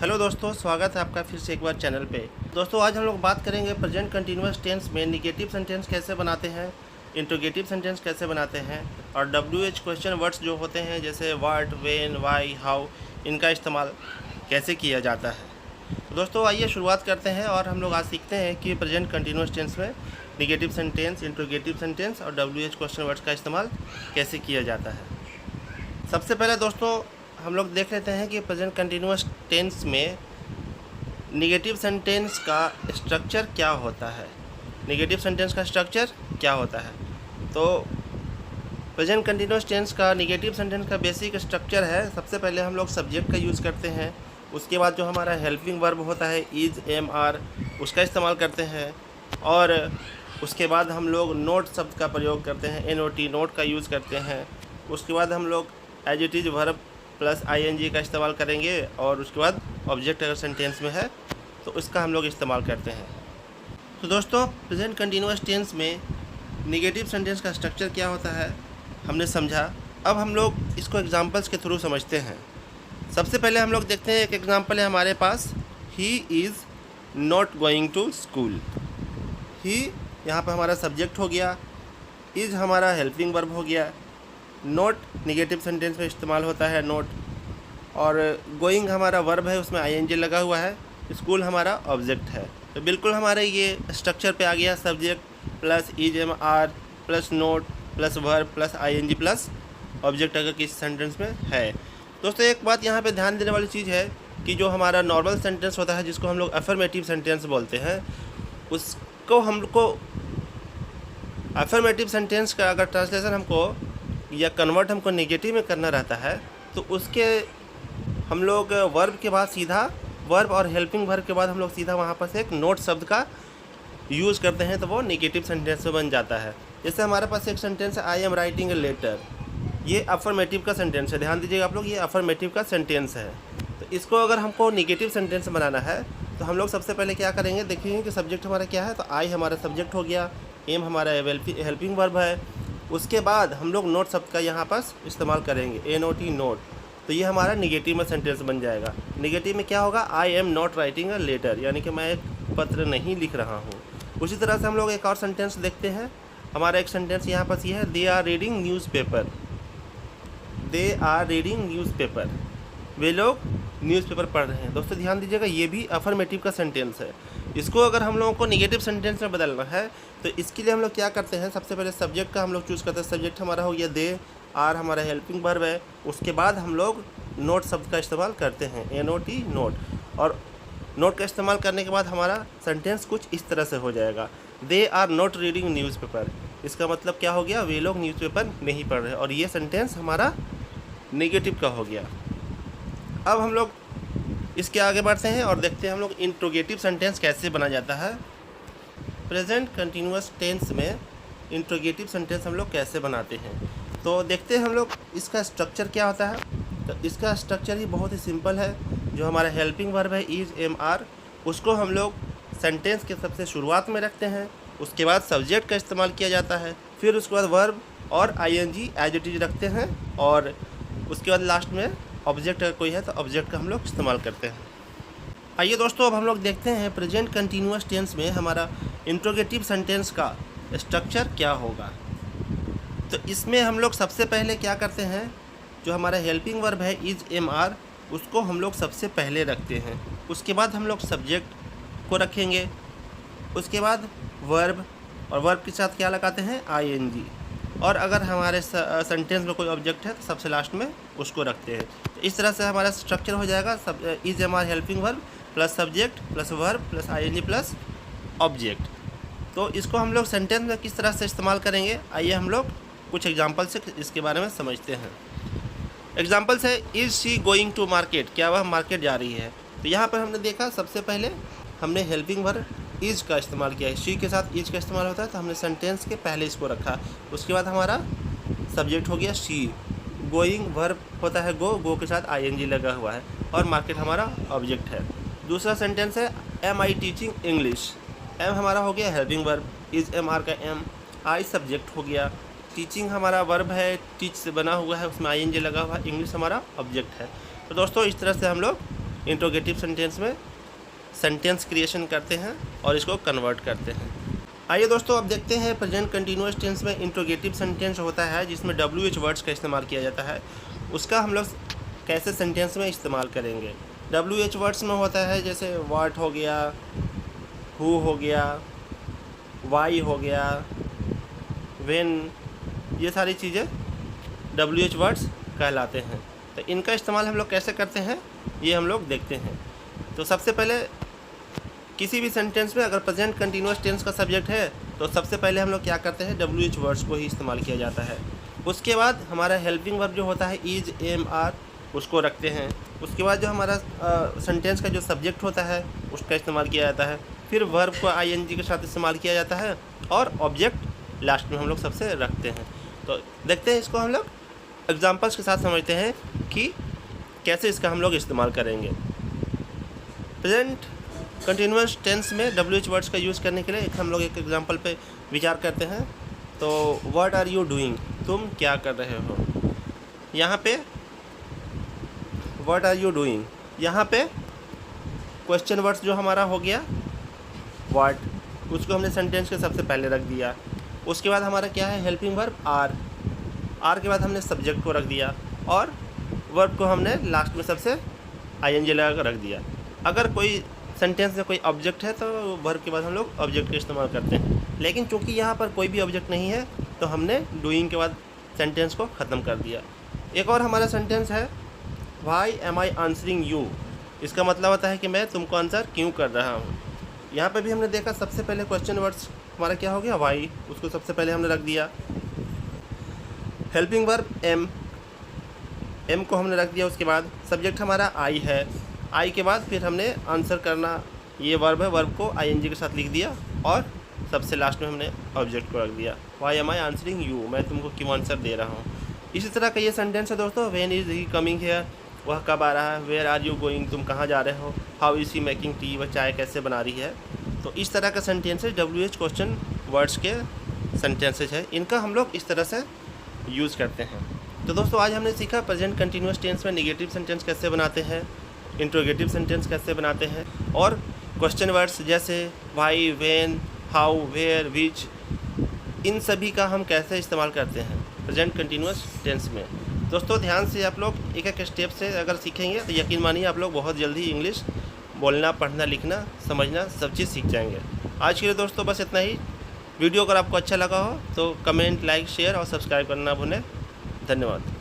Hello दोस्तों, स्वागत है आपका फिर से एक बार चैनल पे। दोस्तों आज हम लोग बात करेंगे प्रेजेंट कंटिन्यूअस टेंस में निगेटिव सेंटेंस कैसे बनाते हैं, इंट्रोगेटिव सेंटेंस कैसे बनाते हैं और WH क्वेश्चन वर्ड्स जो होते हैं जैसे व्हाट, व्हेन, व्हाई, हाउ, इनका इस्तेमाल कैसे किया जाता है। तो दोस्तों आइए शुरुआत करते हैं और हम लोग आज सीखते हैं कि प्रेजेंट कंटिन्यूअस टेंस में निगेटिव सेंटेंस, इंट्रोगेटिव सेंटेंस और WH क्वेश्चन वर्ड्स का इस्तेमाल कैसे किया जाता है। सबसे पहले दोस्तों हम लोग देख लेते हैं कि प्रेजेंट कंटिन्यूअस टेंस में निगेटिव सेंटेंस का स्ट्रक्चर क्या होता है। निगेटिव सेंटेंस का स्ट्रक्चर क्या होता है? तो प्रेजेंट कंटिन्यूअस टेंस का निगेटिव सेंटेंस का बेसिक स्ट्रक्चर है, सबसे पहले हम लोग सब्जेक्ट का यूज़ करते हैं, उसके बाद जो हमारा हेल्पिंग वर्ब होता है इज, एम, आर, उसका इस्तेमाल करते हैं और उसके बाद हम लोग नोट शब्द का प्रयोग करते हैं, NOT, नोट का यूज़ करते हैं। उसके बाद हम लोग as it is verb plus ING का इस्तेमाल करेंगे और उसके बाद ऑब्जेक्ट अगर सेंटेंस में है तो उसका हम लोग इस्तेमाल करते हैं। तो दोस्तों प्रेजेंट कंटिन्यूअस टेंस में निगेटिव सेंटेंस का स्ट्रक्चर क्या होता है हमने समझा। अब हम लोग इसको एग्जांपल्स के थ्रू समझते हैं। सबसे पहले हम लोग देखते हैं, एक एग्जांपल है हमारे पास, he is not going to school. He यहाँ पर हमारा सब्जेक्ट हो गया, इज़ हमारा हेल्पिंग वर्ब हो गया, नोट निगेटिव सेंटेंस में इस्तेमाल होता है नोट, और गोइंग हमारा वर्ब है उसमें ING लगा हुआ है, स्कूल हमारा ऑब्जेक्ट है। तो बिल्कुल हमारे ये स्ट्रक्चर पे आ गया, subject plus is, am, are plus not plus verb plus ING plus object अगर किसी सेंटेंस में है। दोस्तों एक बात यहाँ पे ध्यान देने वाली चीज़ है कि जो हमारा नॉर्मल सेंटेंस होता है जिसको हम लोग अफर्मेटिव सेंटेंस बोलते हैं, उसको हमको अफर्मेटिव सेंटेंस का अगर ट्रांसलेशन हमको या कन्वर्ट हमको नेगेटिव में करना रहता है तो उसके हम लोग वर्ब के बाद सीधा वर्ब और हेल्पिंग वर्ब के बाद हम लोग सीधा वहाँ पर से एक नोट शब्द का यूज़ करते हैं तो वो नेगेटिव सेंटेंस में बन जाता है। जैसे हमारे पास एक सेंटेंस है, I am writing a letter, ये अफर्मेटिव का सेंटेंस है, ध्यान दीजिएगा आप लोग, ये अफर्मेटिव का सेंटेंस है। तो इसको अगर हमको नेगेटिव सेंटेंस बनाना है तो हम लोग सबसे पहले क्या करेंगे, देखेंगे कि सब्जेक्ट हमारा क्या है, तो आई हमारा सब्जेक्ट हो गया, एम हमारा हेल्पिंग वर्ब है, उसके बाद हम लोग नोट शब्द का यहाँ पास इस्तेमाल करेंगे, NOT, नोट। तो ये हमारा निगेटिव में सेंटेंस बन जाएगा। निगेटिव में क्या होगा, I am not writing a letter, यानी कि मैं एक पत्र नहीं लिख रहा हूँ। उसी तरह से हम लोग एक और सेंटेंस देखते हैं, हमारा एक सेंटेंस यहाँ पास ये है, they are reading newspaper. They are reading newspaper, वे लोग न्यूज़पेपर पढ़ रहे हैं। दोस्तों ध्यान दीजिएगा, ये भी अफर्मेटिव का सेंटेंस है। इसको अगर हम लोगों को निगेटिव सेंटेंस में बदलना है तो इसके लिए हम लोग क्या करते हैं, सबसे पहले सब्जेक्ट का हम लोग चूज़ करते हैं, सब्जेक्ट हमारा हो गया दे, आर हमारा हेल्पिंग वर्ब है, उसके बाद हम लोग नोट शब्द का इस्तेमाल करते हैं, NOT, नोट। और नोट का इस्तेमाल करने के बाद हमारा सेंटेंस कुछ इस तरह से हो जाएगा, they are not reading newspaper. इसका मतलब क्या हो गया, वे लोग न्यूज़पेपर नहीं पढ़ रहे, और ये सेंटेंस हमारा नेगेटिव का हो गया। अब हम लोग इसके आगे बढ़ते हैं और देखते हैं हम लोग इंट्रोगेटिव सेंटेंस कैसे बना जाता है। प्रेजेंट कंटिन्यूअस टेंस में इंट्रोगेटिव सेंटेंस हम लोग कैसे बनाते हैं, तो देखते हैं हम लोग इसका स्ट्रक्चर क्या होता है। तो इसका स्ट्रक्चर ही बहुत ही सिंपल है। जो हमारा हेल्पिंग वर्ब है इज, एम, आर, उसको हम लोग सेंटेंस के सबसे शुरुआत में रखते हैं, उसके बाद सब्जेक्ट का इस्तेमाल किया जाता है, फिर उसके बाद वर्ब और ING एज इट इज रखते हैं, और उसके बाद लास्ट में ऑब्जेक्ट अगर कोई है तो ऑब्जेक्ट का हम लोग इस्तेमाल करते हैं। आइए दोस्तों अब हम लोग देखते हैं प्रेजेंट कंटिन्यूअस टेंस में हमारा इंट्रोगेटिव सेंटेंस का स्ट्रक्चर क्या होगा। तो इसमें हम लोग सबसे पहले क्या करते हैं, जो हमारा हेल्पिंग वर्ब है इज, एम, आर, उसको हम लोग सबसे पहले रखते हैं, उसके बाद हम लोग सब्जेक्ट को रखेंगे, उसके बाद वर्ब, और वर्ब के साथ क्या लगाते हैं, ING, और अगर हमारे सेंटेंस में कोई ऑब्जेक्ट है तो सबसे लास्ट में उसको रखते हैं। तो इस तरह से हमारा स्ट्रक्चर हो जाएगा, सब is, am, are, helping verb plus subject plus verb plus ING plus object. तो इसको हम लोग सेंटेंस में किस तरह से इस्तेमाल करेंगे, आइए हम लोग कुछ एग्जांपल से इसके बारे में समझते हैं। एग्जांपल्स है, is she going to market, क्या वह मार्केट जा रही है। तो यहाँ पर हमने देखा सबसे पहले हमने हेल्पिंग वर्ब इज़ का इस्तेमाल किया है, शी के साथ इज़ का इस्तेमाल होता है, तो हमने सेंटेंस के पहले इसको रखा। उसके बाद हमारा सब्जेक्ट हो गया शी, गोइंग वर्ब होता है गो, गो के साथ ING लगा हुआ है, और मार्केट हमारा ऑब्जेक्ट है। दूसरा सेंटेंस है, am I teaching English, am हमारा हो गया helping verb, is, am, are का एम, आई सब्जेक्ट हो गया, टीचिंग हमारा वर्ब है, टीच से बना हुआ है, उसमें ING लगा हुआ है, इंग्लिश हमारा ऑब्जेक्ट है। तो दोस्तों इस तरह से हम लोग इंट्रोगेटिव सेंटेंस में सेंटेंस क्रिएशन करते हैं और इसको कन्वर्ट करते हैं। आइए दोस्तों अब देखते हैं प्रेजेंट कंटिन्यूअस टेंस में इंट्रोगेटिव सेंटेंस होता है जिसमें WH वर्ड्स का इस्तेमाल किया जाता है, उसका हम लोग कैसे सेंटेंस में इस्तेमाल करेंगे। WH वर्ड्स में होता है जैसे व्हाट हो गया, हु हो गया, वाई हो गया, व्हेन, ये सारी चीज़ें WH वर्ड्स कहलाते हैं। तो इनका इस्तेमाल हम लोग कैसे करते हैं ये हम लोग देखते हैं। तो सबसे पहले किसी भी सेंटेंस में अगर प्रेजेंट कंटिन्यूअस टेंस का सब्जेक्ट है तो सबसे पहले हम लोग क्या करते हैं, WH वर्ड्स को ही इस्तेमाल किया जाता है। उसके बाद हमारा हेल्पिंग वर्ब जो होता है इज, एम, आर, उसको रखते हैं। उसके बाद जो हमारा सेंटेंस का जो सब्जेक्ट होता है उसका इस्तेमाल किया जाता है। फिर वर्ब को ING के साथ इस्तेमाल किया जाता है और ऑब्जेक्ट लास्ट में हम लोग सबसे रखते हैं। तो देखते हैं इसको हम लोग एग्जांपल्स के साथ समझते हैं कि कैसे इसका हम लोग इस्तेमाल करेंगे। प्रेजेंट कंटिन्यूअस टेंस में WH वर्ड्स का यूज़ करने के लिए हम लोग एक एग्जांपल पे विचार करते हैं। तो व्हाट आर यू डूइंग, तुम क्या कर रहे हो। यहाँ पे व्हाट आर यू डूइंग, यहाँ पे क्वेश्चन वर्ड्स जो हमारा हो गया व्हाट, उसको हमने सेंटेंस के सबसे पहले रख दिया। उसके बाद हमारा क्या है हेल्पिंग वर्ब आर, आर के बाद हमने सब्जेक्ट को रख दिया और वर्ब को हमने लास्ट में सबसे ING लगा कर रख दिया। अगर कोई सेंटेंस में कोई ऑब्जेक्ट है तो वर्ब के बाद हम लोग ऑब्जेक्ट का इस्तेमाल करते हैं, लेकिन चूंकि यहाँ पर कोई भी ऑब्जेक्ट नहीं है तो हमने डूइंग के बाद सेंटेंस को ख़त्म कर दिया। एक और हमारा सेंटेंस है why am I answering you, इसका मतलब होता है कि मैं तुमको आंसर क्यों कर रहा हूँ। यहाँ पे भी हमने देखा सबसे पहले क्वेश्चन वर्ड्स हमारा क्या हो गया व्हाई, उसको सबसे पहले हमने रख दिया। हेल्पिंग वर्ब एम, एम को हमने रख दिया। उसके बाद सब्जेक्ट हमारा आई है, आई के बाद फिर हमने आंसर करना ये वर्ब है, वर्ब को ING के साथ लिख दिया और सबसे लास्ट में हमने ऑब्जेक्ट को रख दिया। Why am I answering you, मैं तुमको क्यों आंसर दे रहा हूँ। इसी तरह का ये सेंटेंस है दोस्तों। When is he coming here, वह कब आ रहा है। वेयर आर यू गोइंग, तुम कहाँ जा रहे हो। How is he making tea, वह चाय कैसे बना रही है। तो इस तरह का सेंटेंसेज WH क्वेश्चन वर्ड्स के सेंटेंसेज है, इनका हम लोग इस तरह से यूज़ करते हैं। तो दोस्तों आज हमने सीखा प्रेजेंट कंटिन्यूअस टेंस में नेगेटिव सेंटेंस कैसे बनाते हैं, इंट्रोगेटिव सेंटेंस कैसे बनाते हैं और क्वेश्चन वर्ड्स जैसे व्हाई, व्हेन, हाउ, वेयर, विच, इन सभी का हम कैसे इस्तेमाल करते हैं प्रेजेंट कंटिन्यूअस टेंस में। दोस्तों ध्यान से आप लोग एक एक स्टेप से अगर सीखेंगे तो यकीन मानिए आप लोग बहुत जल्दी इंग्लिश बोलना, पढ़ना, लिखना, समझना सब चीज़ सीख जाएंगे। आज के लिए दोस्तों बस इतना ही। वीडियो अगर आपको अच्छा लगा हो तो कमेंट, लाइक, शेयर और सब्सक्राइब करना ना भूलें। धन्यवाद।